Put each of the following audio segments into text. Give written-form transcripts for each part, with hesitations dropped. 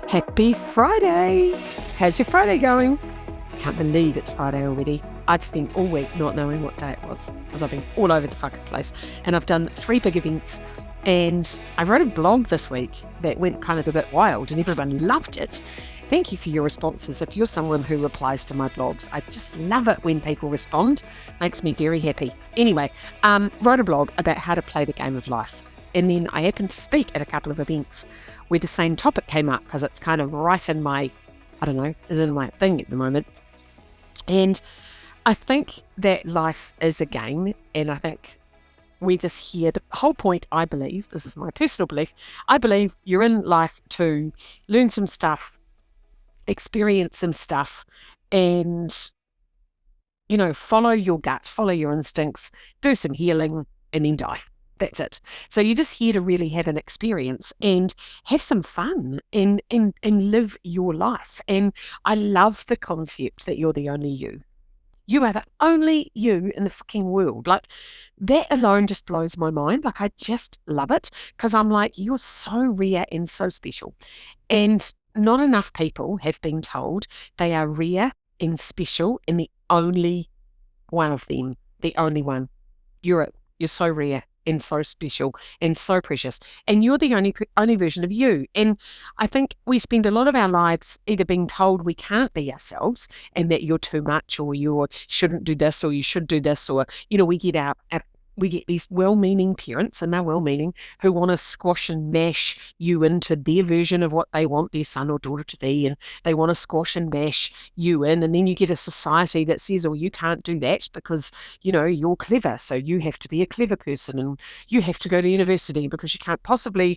Happy Friday! How's your Friday going? Can't believe it's Friday already. I've spent all week not knowing what day it was because I've been all over the fucking place. And I've done 3 big events. And I wrote a blog this week that went kind of a bit wild and everyone loved it. Thank you for your responses. If you're someone who replies to my blogs, I just love it when people respond. Makes me very happy. Anyway, wrote a blog about how to play the game of life. And then I happened to speak at a couple of events where the same topic came up because it's kind of right in my, is in my thing at the moment. And I think that life is a game, and I think we just hear the whole point. I believe, this is my personal belief, I believe you're in life to learn some stuff, experience some stuff, and, follow your gut, follow your instincts, do some healing, and then die. That's it. So you're just here to really have an experience and have some fun and live your life. And I love the concept that you're the only you. You are the only you in the fucking world. Like, that alone just blows my mind. Like, I just love it because I'm like, you're so rare and so special. And not enough people have been told they are rare and special and the only one of them, the only one. You're it. You're so rare and so special and so precious. And you're the only version of you. And I think we spend a lot of our lives either being told we can't be ourselves and that you're too much, or you shouldn't do this, or you should do this, or, we get these well-meaning parents, and they're well-meaning, who want to squash and mash you into their version of what they want their son or daughter to be, and they want to squash and mash you in, and then you get a society that says, oh, you can't do that because, you're clever, so you have to be a clever person, and you have to go to university because you can't possibly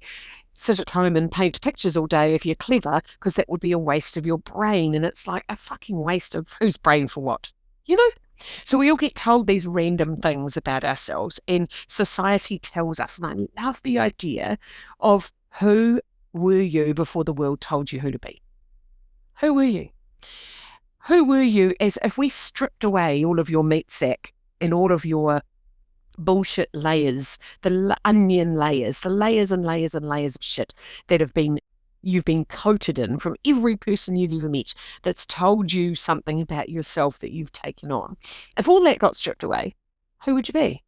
sit at home and paint pictures all day if you're clever, because that would be a waste of your brain. And it's like a fucking waste of whose brain for what, So we all get told these random things about ourselves, and society tells us, and I love the idea of who were you before the world told you who to be? Who were you? Who were you, as if we stripped away all of your meat sack and all of your bullshit layers, the onion layers, the layers and layers and layers of shit that you've been coated in from every person you've ever met that's told you something about yourself that you've taken on. If all that got stripped away, who would you be?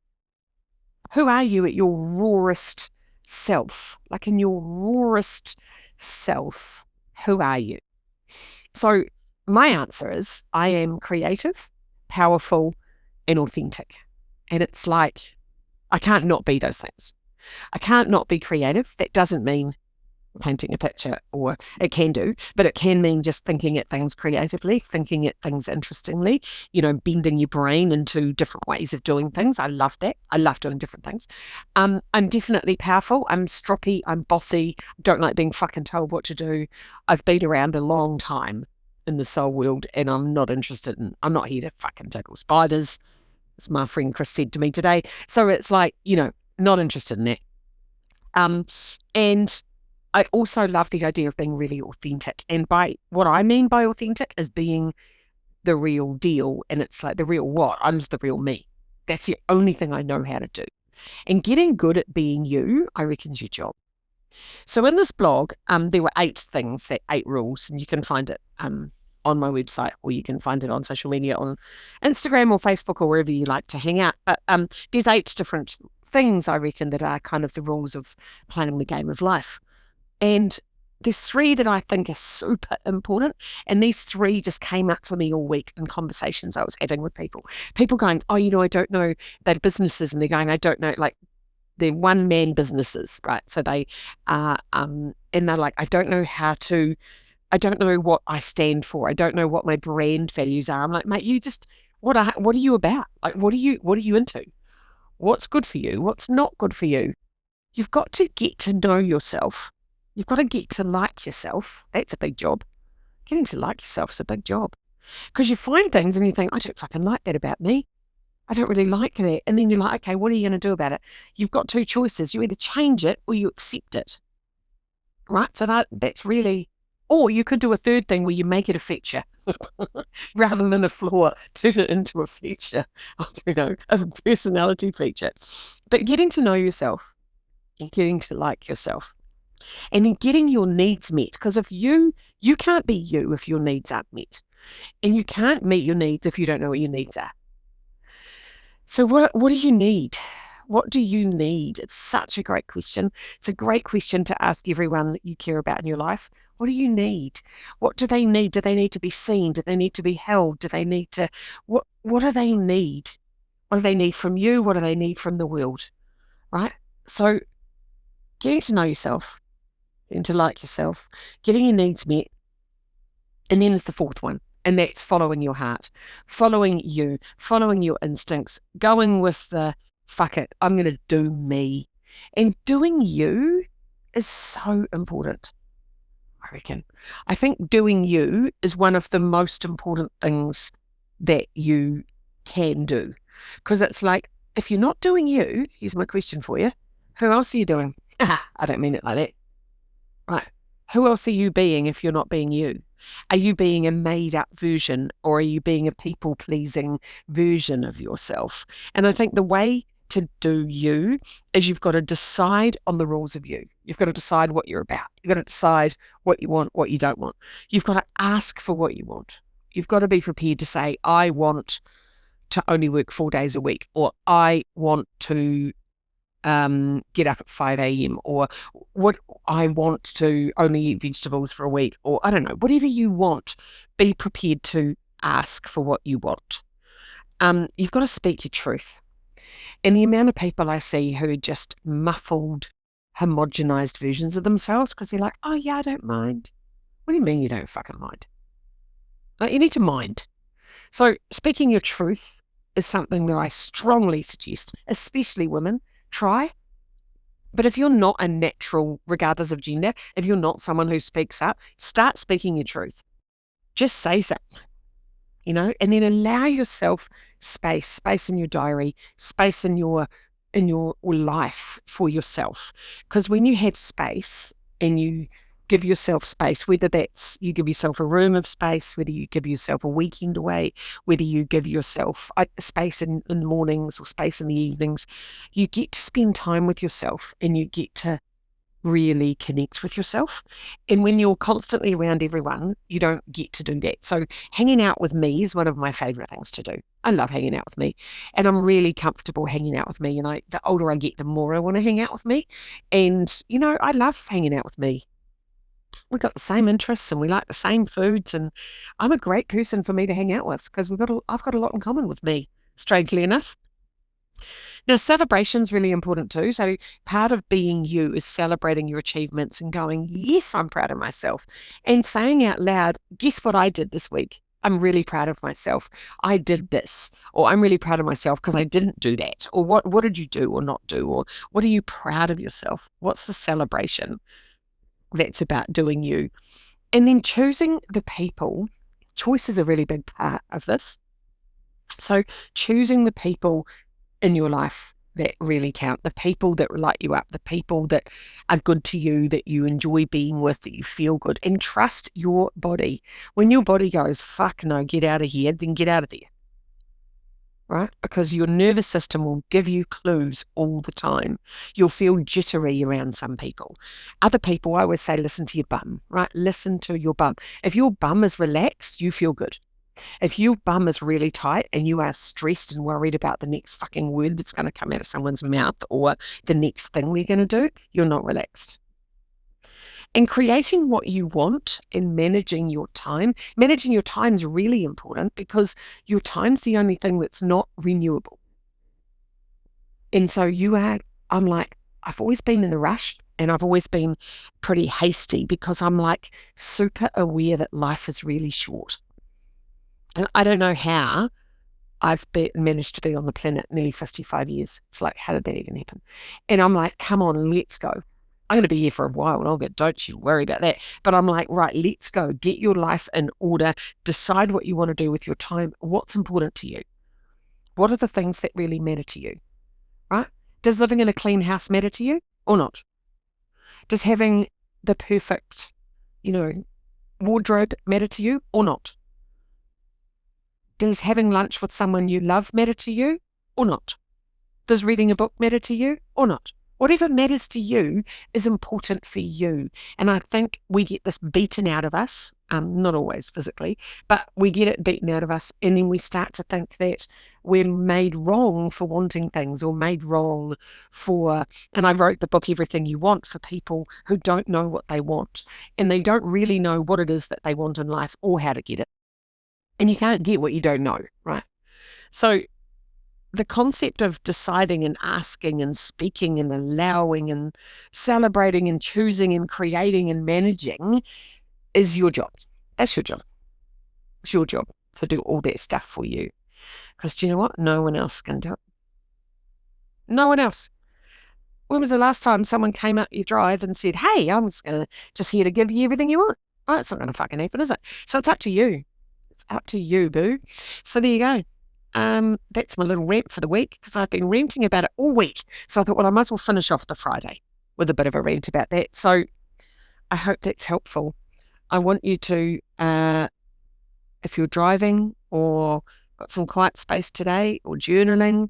Who are you at your rawest self? Like, in your rawest self, who are you? So my answer is I am creative, powerful, and authentic. And it's like, I can't not be those things. I can't not be creative. That doesn't mean painting a picture, or it can do, but it can mean just thinking at things creatively, thinking at things interestingly, bending your brain into different ways of doing things. I love that. I love doing different things. I'm definitely powerful. I'm stroppy. I'm bossy. Don't like being fucking told what to do. I've been around a long time in the soul world, and I'm not here to fucking tickle spiders, as my friend Chris said to me today. So it's like, not interested in that. And I also love the idea of being really authentic. And by what I mean by authentic is being the real deal. And it's like, the real what? I'm just the real me. That's the only thing I know how to do. And getting good at being you, I reckon, is your job. So in this blog, there were 8 rules, and you can find it on my website, or you can find it on social media, on Instagram or Facebook, or wherever you like to hang out. But there's 8 different things, I reckon, that are kind of the rules of playing the game of life. And there's 3 that I think are super important. And these 3 just came up for me all week in conversations I was having with people. People going, oh, I don't know, they're businesses, and they're going, I don't know, like, they're one-man businesses, right? So they are, and they're like, I don't know what I stand for. I don't know what my brand values are. I'm like, mate, what are you about? Like, what are you into? What's good for you? What's not good for you? You've got to get to know yourself. You've got to get to like yourself. That's a big job. Getting to like yourself is a big job. Because you find things and you think, I don't fucking like that about me. I don't really like that. And then you're like, okay, what are you going to do about it? You've got 2 choices. You either change it or you accept it. Right? So that's really, or you could do a third thing where you make it a feature. Rather than a flaw, turn it into a feature, a personality feature. But getting to know yourself and getting to like yourself. And then getting your needs met. Because if you can't be you if your needs aren't met. And you can't meet your needs if you don't know what your needs are. So what do you need? What do you need? It's such a great question. It's a great question to ask everyone that you care about in your life. What do you need? What do they need? Do they need to be seen? Do they need to be held? Do they need to, what do they need? What do they need from you? What do they need from the world? Right? So getting to know yourself, getting to like yourself, getting your needs met. And then there's the fourth one. And that's following your heart, following you, following your instincts, going with the, fuck it, I'm going to do me. And doing you is so important, I reckon. I think doing you is one of the most important things that you can do. Because it's like, if you're not doing you, here's my question for you, who else are you doing? I don't mean it like that. Right. Who else are you being if you're not being you? Are you being a made-up version, or are you being a people-pleasing version of yourself? And I think the way to do you is you've got to decide on the rules of you. You've got to decide what you're about. You've got to decide what you want, what you don't want. You've got to ask for what you want. You've got to be prepared to say, I want to only work 4 days a week, or I want to get up at 5 a.m. or what I want to only eat vegetables for a week, or I don't know, whatever you want, be prepared to ask for what you want. You've got to speak your truth. And the amount of people I see who are just muffled, homogenized versions of themselves because they're like, oh yeah, I don't mind. What do you mean you don't fucking mind? Like, you need to mind. So speaking your truth is something that I strongly suggest, especially women, try. But if you're not a natural, regardless of gender, if you're not someone who speaks up, start speaking your truth. Just say something, and then allow yourself space in your diary, space in your life for yourself. Because when you have space and you give yourself space, whether that's you give yourself a room of space, whether you give yourself a weekend away, whether you give yourself space in the mornings or space in the evenings, you get to spend time with yourself and you get to really connect with yourself. And when you're constantly around everyone, you don't get to do that. So hanging out with me is one of my favorite things to do. I love hanging out with me, and I'm really comfortable hanging out with me. And the older I get, the more I want to hang out with me. And, I love hanging out with me. We've got the same interests and we like the same foods, and I'm a great person for me to hang out with because I've got a lot in common with me, strangely enough. Now, celebration's really important too. So part of being you is celebrating your achievements and going, yes, I'm proud of myself, and saying out loud, guess what I did this week? I'm really proud of myself. I did this, or I'm really proud of myself because I didn't do that. Or what did you do or not do? Or what are you proud of yourself? What's the celebration that's about doing you? And then choosing the people. Choice is a really big part of this. So choosing the people in your life that really count, the people that light you up, the people that are good to you, that you enjoy being with, that you feel good, and trust your body. When your body goes, fuck no, get out of here, then get out of there. Right? Because your nervous system will give you clues all the time. You'll feel jittery around some people. Other people, I always say, listen to your bum, right? Listen to your bum. If your bum is relaxed, you feel good. If your bum is really tight and you are stressed and worried about the next fucking word that's going to come out of someone's mouth or the next thing they're going to do, you're not relaxed. And creating what you want and managing your time. Managing your time is really important because your time's the only thing that's not renewable. And so I'm like, I've always been in a rush and I've always been pretty hasty because I'm like super aware that life is really short. And I don't know how I've managed to be on the planet nearly 55 years. It's like, how did that even happen? And I'm like, come on, let's go. I'm going to be here for a while and I'll get, don't you worry about that. But I'm like, right, let's go. Get your life in order. Decide what you want to do with your time. What's important to you? What are the things that really matter to you? Right? Does living in a clean house matter to you or not? Does having the perfect, wardrobe matter to you or not? Does having lunch with someone you love matter to you or not? Does reading a book matter to you or not? Whatever matters to you is important for you. And I think we get this beaten out of us, not always physically, but we get it beaten out of us. And then we start to think that we're made wrong for wanting things, or made wrong for, and I wrote the book, Everything You Want, for people who don't know what they want. And they don't really know what it is that they want in life or how to get it. And you can't get what you don't know, right? So the concept of deciding and asking and speaking and allowing and celebrating and choosing and creating and managing is your job. That's your job. It's your job to do all that stuff for you. Because do you know what? No one else can do it. No one else. When was the last time someone came up your drive and said, hey, I'm just here to give you everything you want? Oh, it's not going to fucking happen, is it? So it's up to you. It's up to you, boo. So there you go. That's my little rant for the week, because I've been ranting about it all week. So I thought, well, I might as well finish off the Friday with a bit of a rant about that. So I hope that's helpful. I want you to, if you're driving or got some quiet space today or journaling,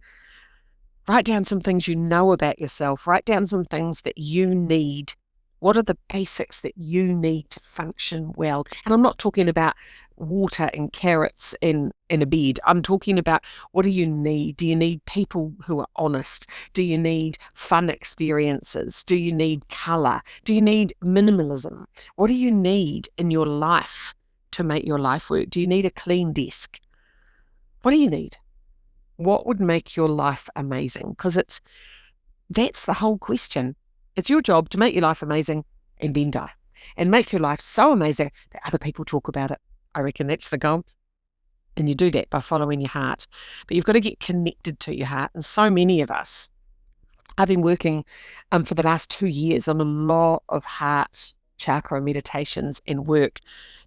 write down some things you know about yourself. Write down some things that you need. What are the basics that you need to function well? And I'm not talking about water and carrots in a bed. I'm talking about, what do you need? Do you need people who are honest? Do you need fun experiences? Do you need colour? Do you need minimalism? What do you need in your life to make your life work? Do you need a clean desk? What do you need? What would make your life amazing? Because that's the whole question. It's your job to make your life amazing and then die. And make your life so amazing that other people talk about it. I reckon that's the goal. And you do that by following your heart. But you've got to get connected to your heart. And so many of us, I've been working for the last 2 years on a lot of heart chakra meditations and work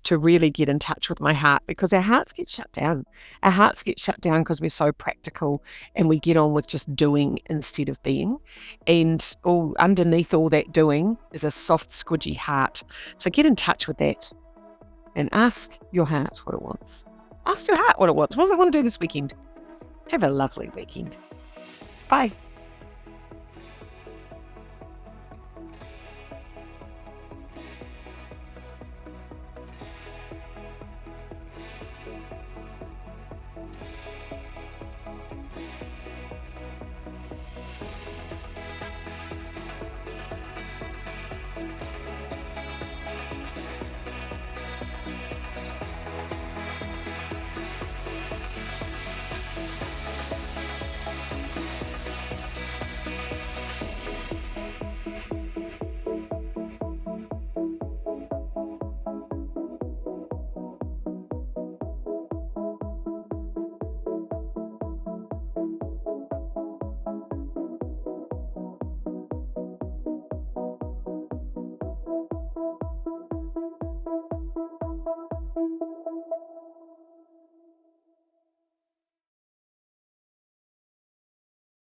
to really get in touch with my heart, because our hearts get shut down. Our hearts get shut down because we're so practical and we get on with just doing instead of being. And underneath all that doing is a soft, squidgy heart. So get in touch with that and ask your heart what it wants. Ask your heart what it wants. What does it want to do this weekend? Have a lovely weekend. Bye.